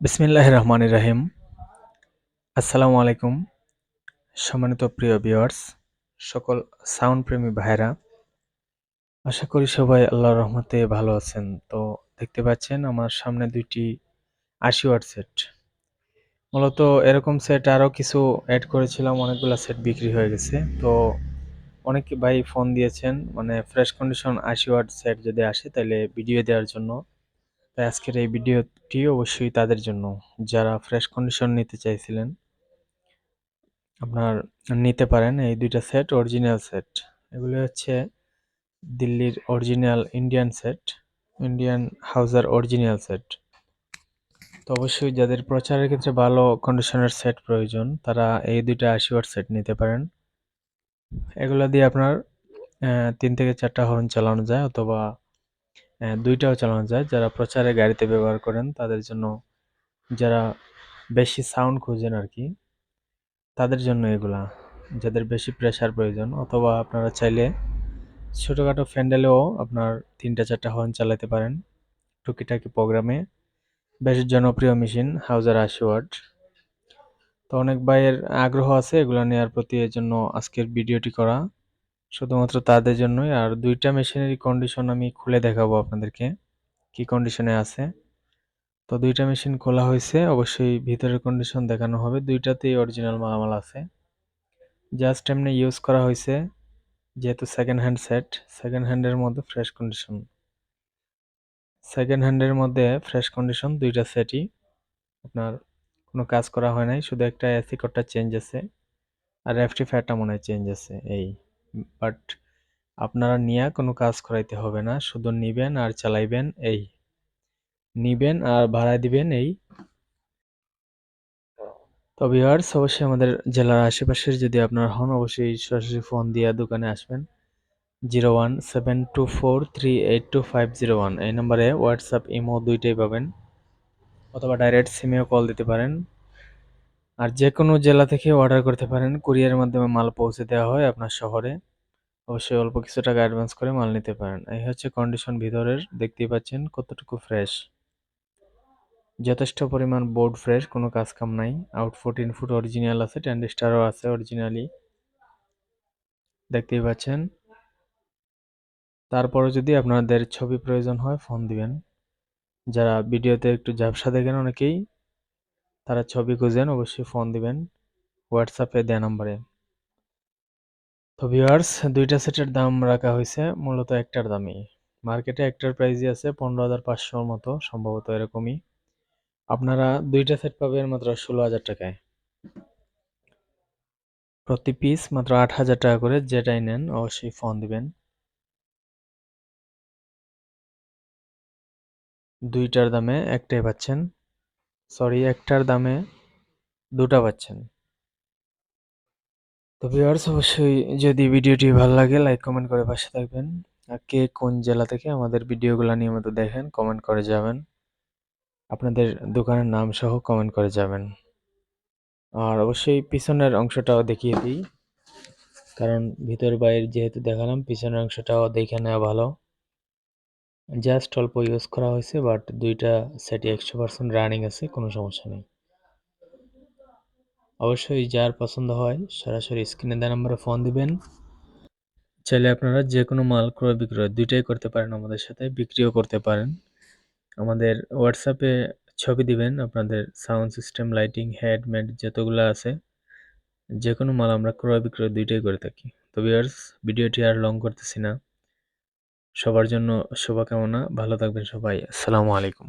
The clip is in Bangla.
বিসমিল্লাহির রহমানির রহিম। আসসালামু আলাইকুম। সম্মানিত প্রিয় ভিউয়ার্স, সকল সাউন্ড প্রেমী ভাইরা, আশা করি সবাই আল্লাহর রহমতে ভালো আছেন। তো দেখতে পাচ্ছেন আমার সামনে দুইটি 80 ওয়াট সেট। মূলত এরকম সেট আরও কিছু অ্যাড করেছিলাম, অনেকগুলো সেট বিক্রি হয়ে গেছে। তো অনেক ভাই ফোন দিয়েছেন, মানে ফ্রেশ কন্ডিশন 80 ওয়াট সেট যদি আসে তাহলে ভিডিও দেওয়ার জন্য। তাই আজকের এই ভিডিওটি অবশ্যই তাদের জন্য, যারা ফ্রেশ কন্ডিশন নিতে চাইছিলেন। আপনার নিতে পারেন এই দুইটা সেট, অরিজিনাল সেট। এগুলো হচ্ছে দিল্লির original Indian set, Indian হাউজার original set. তো অবশ্যই যাদের প্রচারের ক্ষেত্রে ভালো কন্ডিশনের সেট প্রয়োজন, তারা এই দুইটা 80 ওয়াট সেট নিতে পারেন। এগুলো দিয়ে আপনার 3 থেকে 4টা হর্ন চালানো যায়, অথবা দুইটাও চালানো যায়। যারা প্রচারে গাড়িতে ব্যবহার করেন তাদের জন্য, যারা বেশি সাউন্ড খুঁজেন আর কি, তাদের জন্য এগুলা, যাদের বেশি প্রেসার প্রয়োজন। অথবা আপনারা চাইলে ছোটোখাটো প্যান্ডেলেও আপনার 3টা 4টা হর্ন চালাতে পারেন টুকিটাকি প্রোগ্রামে। বেশ জনপ্রিয় মেশিন হাউজার 80 ওয়াট। তো অনেক ভাইয়ের আগ্রহ আছে এগুলো নেওয়ার প্রতি, এর জন্য আজকের ভিডিওটি করা শুধুমাত্র তাদের জন্যই। আর দুইটা মেশিনেরই কন্ডিশন আমি খুলে দেখাবো আপনাদেরকে কি কন্ডিশনে আছে। তো দুইটা মেশিন খোলা হয়েছে, অবশ্যই ভিতরের কন্ডিশন দেখানো হবে। দুইটাতেই অরিজিনাল মালামাল আছে, জাস্ট এমনি ইউজ করা হয়েছে। যেহেতু সেকেন্ড হ্যান্ড সেট, সেকেন্ড হ্যান্ডের মধ্যে ফ্রেশ কন্ডিশন, সেকেন্ড হ্যান্ডের মধ্যে ফ্রেশ কন্ডিশন দুইটা সেটই। আপনার কোনো কাজ করা হয় নাই, শুধু একটা এসি কোডটা চেঞ্জ আছে আর রেকটিফায়ারটা মনে হয় চেঞ্জ আছে এই। বাট আপনারা নিয়ে কোনো কাজ করাইতে হবে না, শুধু নিবেন আর চালাইবেন এই, নিবেন আর ভাড়া দিবেন এই। তো ভিউয়ার্স, অবশ্যই আমাদের জেলার আশেপাশের যদি আপনার হন, অবশ্যই সরাসরি ফোন দিয়ে দোকানে আসবেন। 01724382501 এই নম্বরে হোয়াটসঅ্যাপ ইমো দুইটাই পাবেন, অথবা ডাইরেক্ট সিমেও কল দিতে পারেন। আর যে কোনো জেলা থেকে অর্ডার করতে পারেন, কুরিয়ারের মাধ্যমে মাল পৌঁছে দেওয়া হয় আপনার শহরে। অবশ্যই অল্প কিছু টাকা অ্যাডভান্স করে মাল নিতে পারেন। এই হচ্ছে কন্ডিশন ভিতরের, দেখতেই পাচ্ছেন কতটুকু ফ্রেশ। যথেষ্ট পরিমাণ বোর্ড ফ্রেশ, কোনো কাজ কাম নাই। আউটপুট ইনপুট অরিজিনাল আছে, ট্রানজিস্টারও আছে অরিজিনালি, দেখতেই পাচ্ছেন। তারপরে যদি আপনাদের ছবি প্রয়োজন হয় ফোন দিবেন। যারা ভিডিওতে একটু ঝাপসা দেখেন অনেকেই, তারা ছবি খুঁজেন, অবশ্যই ফোন দিবেন হোয়াটসঅ্যাপে দেয়া নাম্বারে। তো ভিউয়ার্স, দুইটা সেটের দাম রাখা হয়েছে মূলত একটার দামই। মার্কেটে একটার প্রাইসই আছে 15,500 মতো, সম্ভবত এরকমই। আপনারা দুইটা সেট পাবেন মাত্র 16,000 টাকায়, প্রতি পিস মাত্র 8,000 টাকা করে। যেটাই নেন অবশ্যই ফোন দিবেন। দুইটার দামে একটাই পাচ্ছেন, সরি, একটার দামে দুটা পাচ্ছেন। তো ভিউয়ার্স, অবশ্যই যদি ভিডিওটি ভালো লাগে লাইক কমেন্ট করে পাশে থাকবেন। আর কে কোন জেলা থেকে আমাদের ভিডিওগুলো নিয়মিত দেখেন কমেন্ট করে যাবেন, আপনাদের দোকানের নাম সহ কমেন্ট করে যাবেন। আর অবশ্যই পিছনের অংশটাও দেখিয়ে দিই, কারণ ভিতর বাইরে যেহেতু দেখালাম, পিছনের অংশটাও দেখে নেওয়া ভালো। জাস্ট অল্প ইউজ করা হয়েছে, বাট দুইটা সেটই 100% রানিং আছে, কোনো সমস্যা নেই। অবশ্যই যার পছন্দ হয় সরাসরি স্ক্রিনে দেওয়া নম্বরে ফোন দিবেন। চাইলে আপনারা যে কোনো মাল ক্রয় বিক্রয় দুইটাই করতে পারেন, আমাদের সাথে বিক্রিও করতে পারেন। আমাদের হোয়াটসঅ্যাপে ছবি দিবেন আপনাদের সাউন্ড সিস্টেম, লাইটিং, হেডম্যাট যতগুলো আছে, যে কোনো মাল আমরা ক্রয় বিক্রয় দুইটাই করে থাকি। তো ভিউয়ার্স, ভিডিওটি আর লং করতেছি না, সবার জন্য শুভকামনা, ভালো থাকবেন সবাই, আসসালামু আলাইকুম।